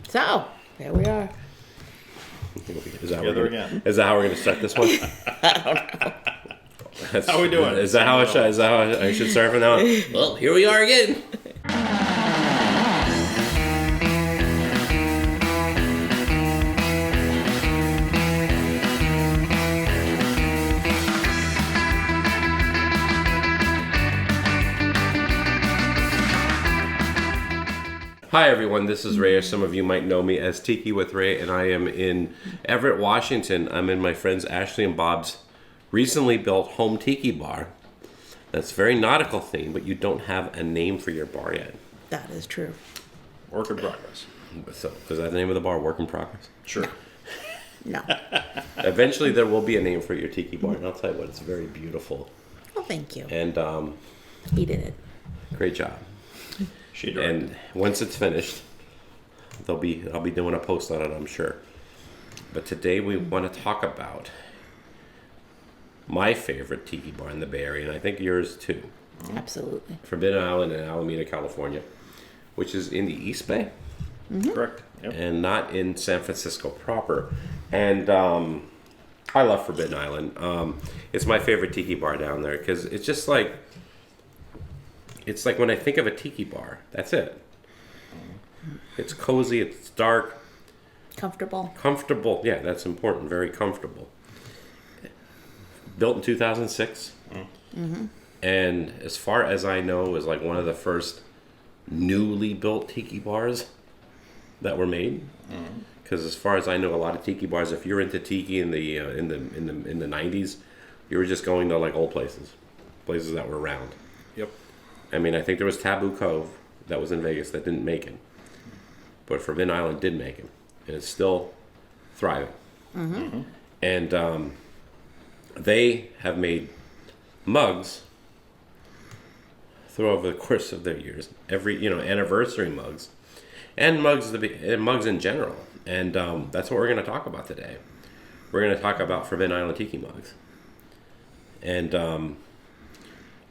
So, there we are. Is that how we're going to start this one? I don't know. How are we doing? Is that how I should start from now on? Well, here we are again. Hi everyone, this is Ray, or some of you might know me as Tiki with Ray, and I am in Everett, Washington. I'm in my friends Ashley and Bob's recently built home tiki bar. That's very nautical themed, but you don't have a name for your bar yet. That is true. Work in progress. So, is that the name of the bar, Work in Progress? Sure. No. Eventually there will be a name for your tiki bar, and I'll tell you what, it's very beautiful. Well, thank you. And He did it. great job. She did. And once it's finished, I'll be doing a post on it, I'm sure. But today we want to talk about my favorite tiki bar in the Bay Area, and I think yours too. Absolutely. Forbidden Island in Alameda, California, which is in the East Bay. Mm-hmm. Correct. Yep. And not in San Francisco proper. And I love Forbidden Island. It's my favorite tiki bar down there because it's just like, it's like when I think of a tiki bar, that's it. It's cozy, it's dark. Comfortable. Comfortable, yeah, that's important, very comfortable. Built in 2006. Mm-hmm. And as far as I know, is like one of the first newly built tiki bars that were made. Because as far as I know, a lot of tiki bars, if you're into tiki in the 90s, you were just going to like old places that were around. Yep. I mean, I think there was Taboo Cove that was in Vegas that didn't make it. But Forbidden Island did make it. And it's still thriving. Mm-hmm. And they have made mugs through over the course of their years. Every, anniversary mugs. And mugs in general. And that's what we're going to talk about today. We're going to talk about Forbidden Island Tiki mugs. And,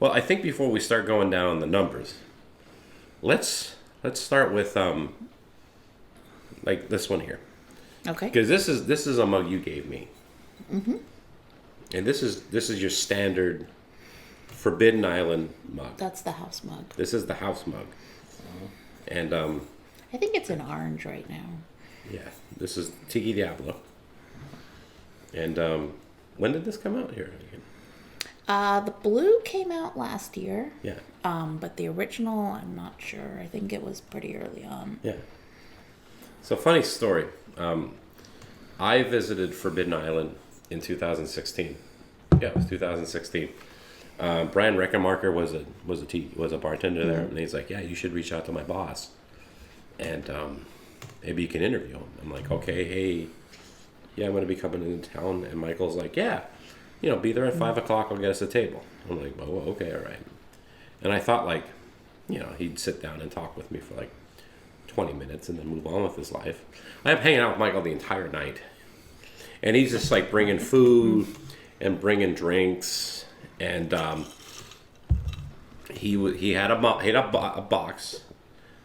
well, I think before we start going down the numbers, let's start with like this one here. Okay. Because this is a mug you gave me. Mm-hmm. And this is your standard Forbidden Island mug. That's the house mug. This is the house mug. And I think it's in orange right now. yeah, this is Tiki Diablo. And when did this come out here again? The blue came out last year. Yeah. But the original, I'm not sure. I think it was pretty early on. Yeah. So funny story. I visited Forbidden Island in 2016. Yeah, it was 2016. Brian Reckenmarker was a bartender there, and he's like, "Yeah, you should reach out to my boss, and maybe you can interview him." I'm like, "Okay, hey, yeah, I'm going to be coming into town." And Michael's like, "Yeah, be there at 5 o'clock. I'll get us a table." I'm like, "Oh, okay, all right." And I thought like, he'd sit down and talk with me for like 20 minutes and then move on with his life. I am hanging out with Michael the entire night, and he's just like bringing food and bringing drinks, and he had a box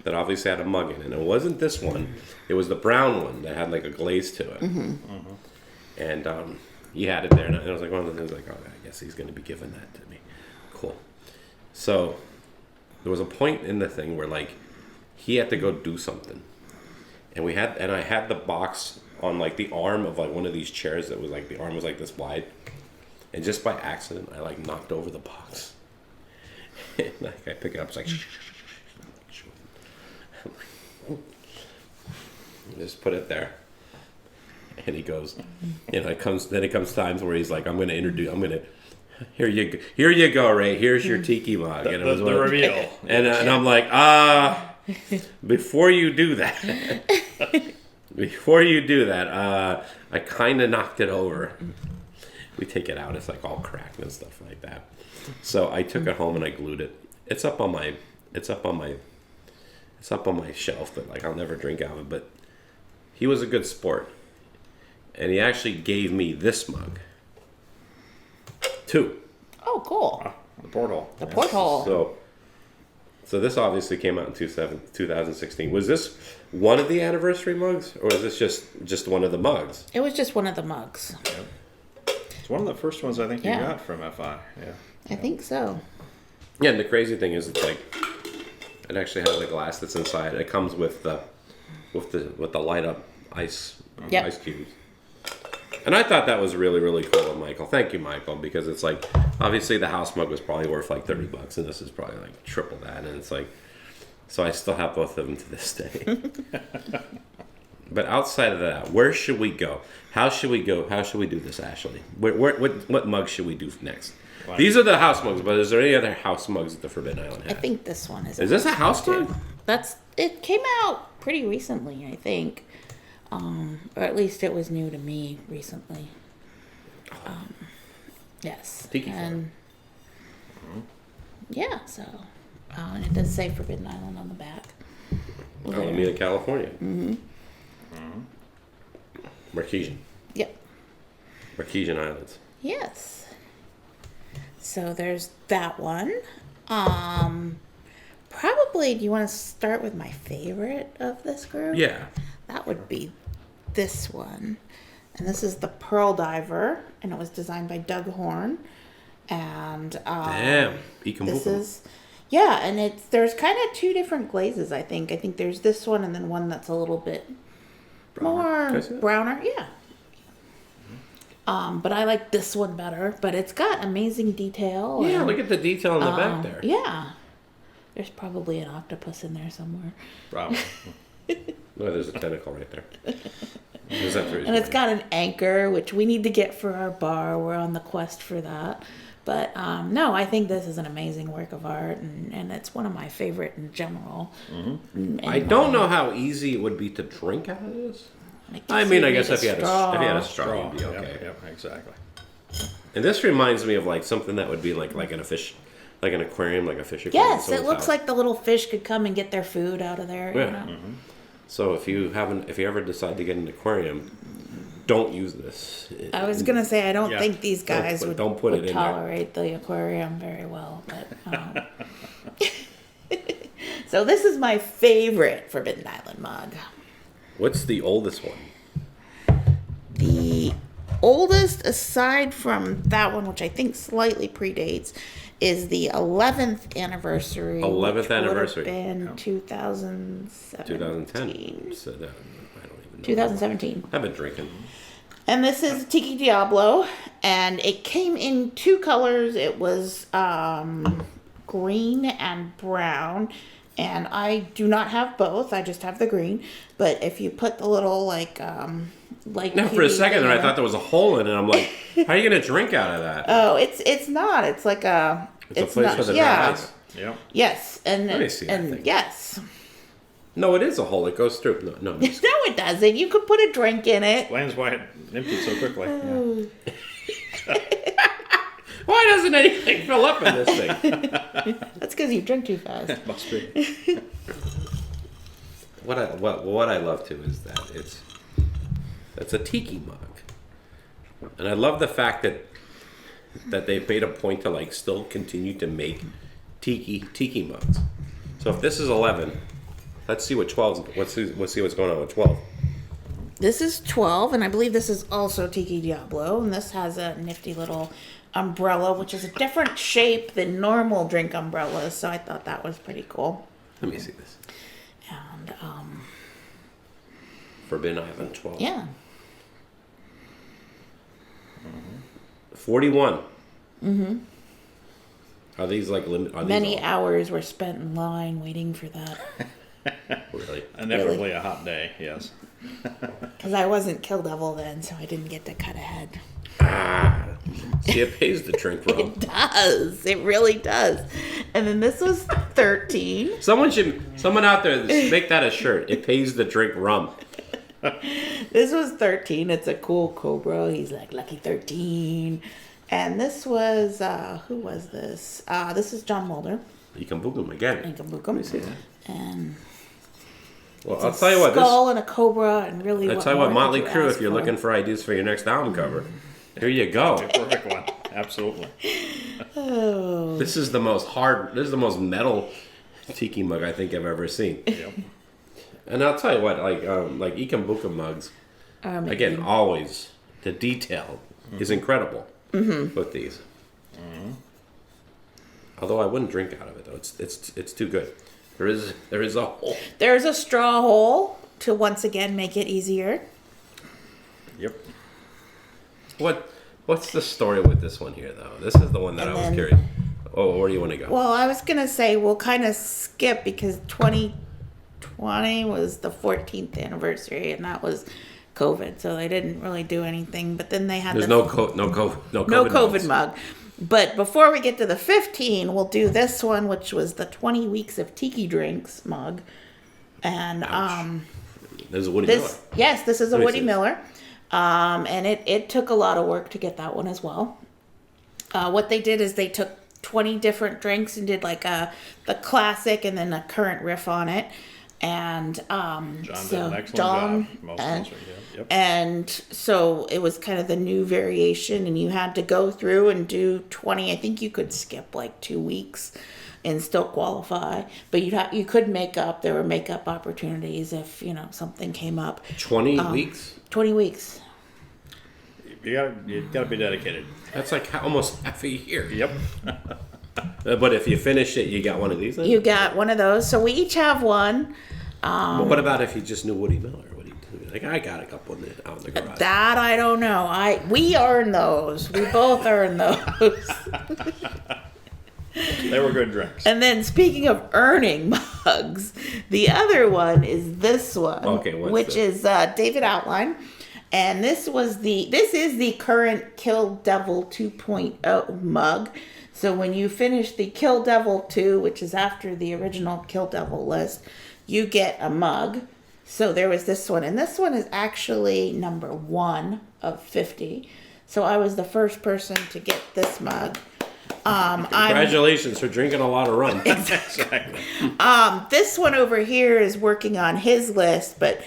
that obviously had a mug in it. And it wasn't this one; it was the brown one that had like a glaze to it. Mm-hmm. And he had it there, and I was like, "Oh," I was like, "Oh, I guess he's going to be giving that to me." Cool. So there was a point in the thing where like he had to go do something, and I had the box on like the arm of like one of these chairs that was like the arm was like this wide, and just by accident I like knocked over the box. And like I pick it up, it's like just put it there, and he goes, it comes times where he's like, I'm gonna here you go, Ray. Here's your tiki mug. And it was the reveal. And I'm like, before you do that, I kind of knocked it over. We take it out. It's like all cracked and stuff like that. So I took it home and I glued it. It's up on my shelf, but like I'll never drink out of it. But he was a good sport, and he actually gave me this mug. 2. Oh, cool. The porthole. The porthole. So So this obviously came out in 2016. Was this one of the anniversary mugs, or is this just one of the mugs? It was just one of the mugs. Yep. It's one of the first ones I think you Yeah. got from FI. Yeah. I think so. Yeah, and the crazy thing is, it's like it actually has a glass that's inside. It comes with the light up ice Yep. ice cubes. And I thought that was really, really cool of Michael. Thank you, Michael, because it's like, obviously the house mug was probably worth like $30, and this is probably like triple that. And it's like, so I still have both of them to this day. But outside of that, where should we go? How should we go? How should we do this, Ashley? What mug should we do next? Wow. These are the house mugs, but is there any other house mugs that the Forbidden Island I has? think this one is. Is this a house mug? It came out pretty recently, I think. Or at least it was new to me recently. Yes. Tiki and yeah, so and it does say Forbidden Island on the back. Alameda, California. Mm-hmm. Marquesian. Yep. Marquesian Islands. Yes. So there's that one. Probably, do you want to start with my favorite of this group? Yeah. That would be this one. And this is the Pearl Diver, and it was designed by Doug Horn. And Damn. this is, yeah, and there's kind of two different glazes, I think. I think there's this one and then one that's a little bit more browner. Yeah. But I like this one better, but it's got amazing detail. Yeah, and, look at the detail in the back there. yeah. There's probably an octopus in there somewhere. Probably. No, there's a tentacle right there. Is that the reason And it's why? got an anchor, which we need to get for our bar. We're on the quest for that. But no, I think this is an amazing work of art, and it's one of my favorite in general. Mm-hmm. I don't know how easy it would be to drink out of this. I guess mean, you I need guess a if you had a straw, you'd be okay. Yep, exactly. And this reminds me of like something that would be like in a fish, like an aquarium, like a fish aquarium. Yes, it looks like the little fish could come and get their food out of there. Yeah. You know? Mm-hmm. So if you ever decide to get an aquarium, don't use this. I was gonna say I don't Yeah. think these guys would don't put it in there. tolerate the aquarium very well, but so this is my favorite Forbidden Island mug. What's the oldest one? The oldest, aside from that one, which I think slightly predates, is the 11th anniversary. 11th which anniversary. would have been 2017. 2010. So that, I don't even know. 2017. I've been drinking. And this is Tiki Diablo, and it came in two colors. It was green and brown, and I do not have both. I just have the green. But if you put the little like Now for a second there, I thought there was a hole in it. I'm like, how are you gonna drink out of that? Oh, it's not. It's like a. It's a place not, for the yeah. ice. Yep. Yes, and Let me see that and thing. yes. No, it is a hole. It goes through. No, No, it doesn't. You could put a drink in it. Lands why it emptied so quickly. Yeah. Why doesn't anything fill up in this thing? That's because you drink too fast. Must be. What I love too is that it's a tiki mug, and I love the fact that they've made a point to like still continue to make tiki mugs. So if this is 11, let's see what 12. Let's see what's going on with 12. This is 12, and I believe this is also Tiki Diablo, and this has a nifty little umbrella, which is a different shape than normal drink umbrellas, so I thought that was pretty cool. Let me see this. And, Forbidden Island 12. yeah. 41. Mm-hmm. Are these like limit? Many hours were spent in line waiting for that, Really? Inevitably a hot day, yes. because I wasn't Kill Devil then, so I didn't get to cut ahead. See, it pays the drink rum. It does. It really does. And then this was 13. Someone out there, make that a shirt. It pays the drink rum. This was 13. It's a cool cobra. He's like lucky 13. And this was, who was this? This is John Mulder. You can book them again. And Kabukum. Let me see that. And Well, it's I'll a tell you what. skull and a cobra, and really. I'll tell you what, more Motley could you Crue. ask If you're for? looking for ideas for your next album cover, here you go. Perfect one. Absolutely. Oh. This is the most hard. This is the most metal tiki mug I think I've ever seen. Yep. And I'll tell you what, like Ikambuka mugs, again, always the detail is incredible with these. Although I wouldn't drink out of it though, it's too good. There is a hole. There's a straw hole to once again make it easier. Yep. What's the story with this one here though? This is the one that I was curious. Oh, where do you want to go? Well, I was gonna say we'll kind of skip because 2020 was the 14th anniversary, and that was COVID, so they didn't really do anything. But then they had no COVID COVID mug. But before we get to the 15, we'll do this one, which was the 20 weeks of Tiki drinks mug, and There's a Woody Miller. Yes, this is a Let me Woody see this. Miller, and it took a lot of work to get that one as well. What they did is they took 20 different drinks and did like the classic and then a current riff on it. And John did so an excellent John job. Most and, yeah. Yep. and so it was kind of the new variation, and you had to go through and do 20. I think you could skip like 2 weeks and still qualify, but you could make up. There were makeup opportunities if something came up. 20 weeks. 20 weeks. You gotta be dedicated. That's like almost half a year. Yep. But if you finish it, you got one of these. Then? You got one of those. So we each have one. But what about if you just knew Woody Miller? What do you do? Like I got a couple out in the garage. That I don't know. We earn those. We both earn those. They were good drinks. And then speaking of earning mugs, the other one is this one, Okay, which is David Outline, and this is the current Kill Devil 2.0 mug. So when you finish the Kill Devil 2, which is after the original Kill Devil list, you get a mug. So there was this one, and this one is actually number 1 of 50. So I was the first person to get this mug. Congratulations for drinking a lot of rum. Exactly. This one over here is working on his list, but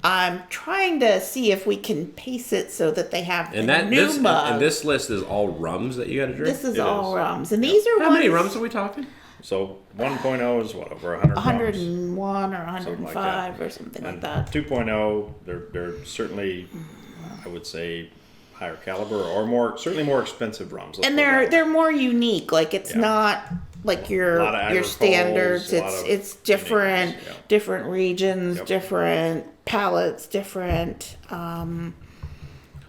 I'm trying to see if we can pace it so that they have And the new mug. and this list is all rums that you got to drink. This is It all is. rums, and these are How ones, many rums are we talking? So 1.0 is what, over 100 101 or Something like 105 that. or something like And that. 2.0, they're certainly, I would say, higher caliber or certainly more expensive rums. let's And put it that way. they're more unique. Like it's Yeah. not like your lot of standards. agricoles, a lot of It's different, uniqueness, yeah. different regions, Yep. different palettes, different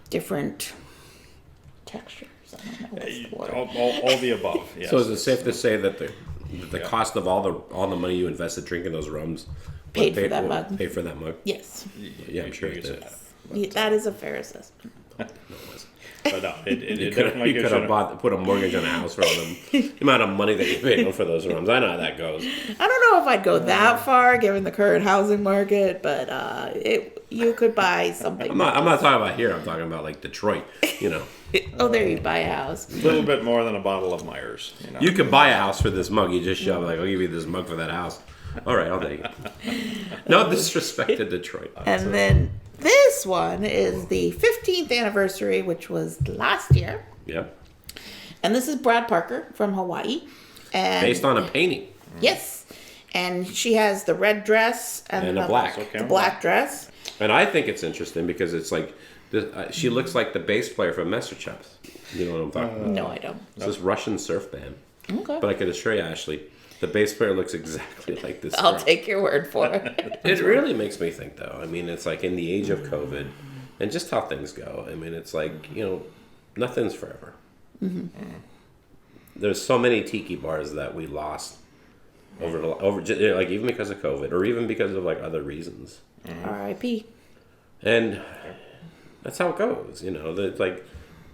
different textures. I don't know what's the word. All the above. Yes. So is it safe to say that the Yeah. cost of all the money you invested drinking those rums Paid for that mug. Paid for that mug? Yes, Yeah, I'm sure you it could did. say that. that is a fair assessment. But no, it You definitely could gives have put a mortgage on a house for them. The amount of money that you paid for those rums. I know how that goes. I don't know if I'd go that far given the current housing market, but you could buy something. I'm not talking about here. I'm talking about like Detroit. Oh, there you'd buy a house. a little bit more than a bottle of Myers. You could buy a house for this mug. You just show up like, I'll give you this mug for that house. All right, I'll take it. No disrespect to Detroit. And then this one is the 15th anniversary, which was last year. Yep. And this is Brad Parker from Hawaii. And Based on a painting. yes. And she has the red dress and a black. the black dress. And I think it's interesting because it's like, she looks like the bass player from Massachusetts. You know what I'm talking about? No, I don't. It's this Russian surf band. Okay. But I can assure you, Ashley, the bass player looks exactly like this I'll girl. take your word for it. It really makes me think, though. I mean, it's like in the age of COVID and just how things go. I mean, it's like, nothing's forever. Mm-hmm. There's so many tiki bars that we lost like even because of COVID or even because of like other reasons. R.I.P. And that's how it goes, that like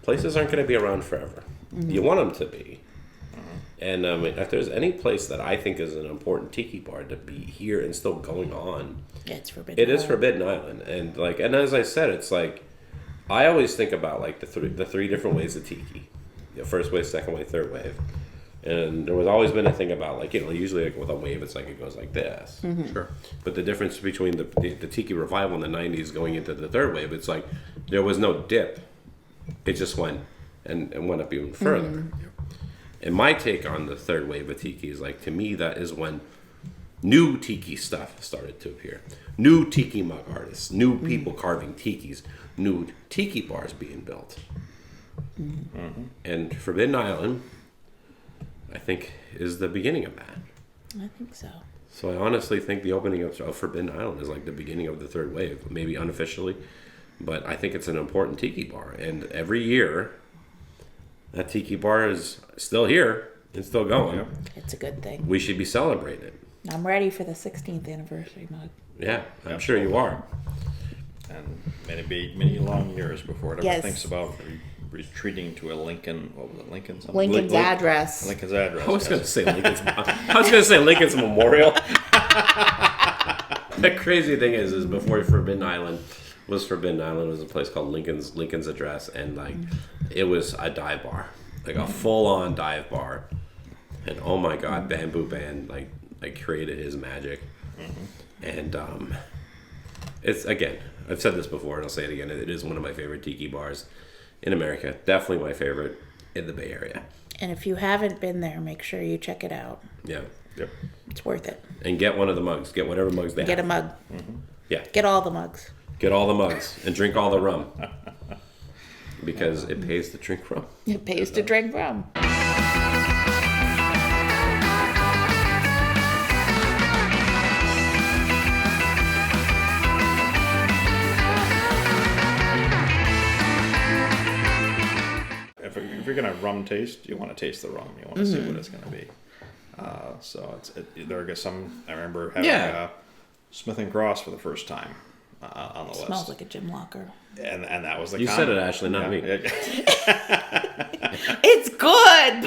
places aren't going to be around forever. Mm-hmm. You want them to be. And if there's any place that I think is an important tiki bar to be here and still going on, It's Forbidden it is Island. Forbidden Island. And as I said, it's like I always think about like the three different ways of tiki: first wave, second wave, third wave. And there was always been a thing about like usually like with a wave, it's like it goes like this. Mm-hmm. Sure. But the difference between the tiki revival in the '90s going into the third wave, it's like there was no dip; it just went and went up even further. Mm-hmm. And my take on the third wave of tiki is like, to me, that is when new tiki stuff started to appear. New tiki mug artists, new people carving tikis, new tiki bars being built. And Forbidden Island, I think, is the beginning of that. I think so. So I honestly think the opening of Forbidden Island is like the beginning of the third wave, maybe unofficially, but I think it's an important tiki bar. And every year, that tiki bar is still here and still going. It's a good thing. We should be celebrating it. I'm ready for the 16th anniversary mug. Yeah, I'm sure you are. And many long years before it ever Yes. thinks about retreating to a Lincoln. What was it? Lincoln something. Lincoln's address. Lincoln's address. I was going to say Lincoln's. I was going to say Lincoln's Memorial. The crazy thing is before Forbidden Island was a place called Lincoln's Address, and like it was a dive bar, like a full-on dive bar, and oh my God, Bamboo Band like created his magic, and it's, again, I've said this before and I'll say it again. It is one of my favorite tiki bars in America. Definitely my favorite in the Bay Area. And if you haven't been there, make sure you check it out. Yeah. Yep. It's worth it. And get one of the mugs. Get whatever mugs they Get a have. mug. Yeah. Get all the mugs. Get all the mugs and drink all the rum. Because it pays to drink rum. It pays to drink rum. If you're gonna rum taste, you want to taste the rum. You want to see what it's gonna be. So there are some. I remember having Smith and Cross for the first time on the list. Smells like a gym locker. And that was the. You said it, Ashley, not me. It's good.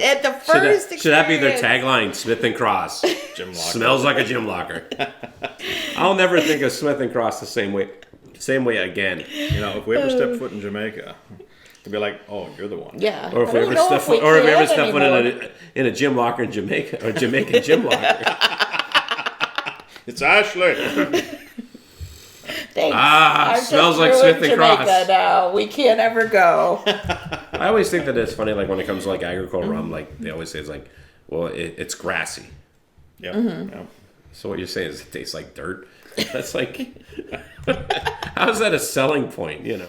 At the first Should that be their experience. tagline? Smith and Cross. Gym locker. Smells like a gym locker. I'll never think of Smith and Cross the same way again. You know, if we ever step foot in Jamaica, it'd be like, oh, you're the one. Yeah. Or if we ever step foot, in a gym locker in Jamaica, or Jamaican gym locker. It's Ashley. Thanks. Ah, I've smells just like ruined Smith and Cross. Jamaica now. We can't ever go. I always think that it's funny, like when it comes to like agricultural rum, like they always say it's like, well, it's grassy. Yep. Yep. So what you're saying is it tastes like dirt? That's like, how is that a selling point? You know.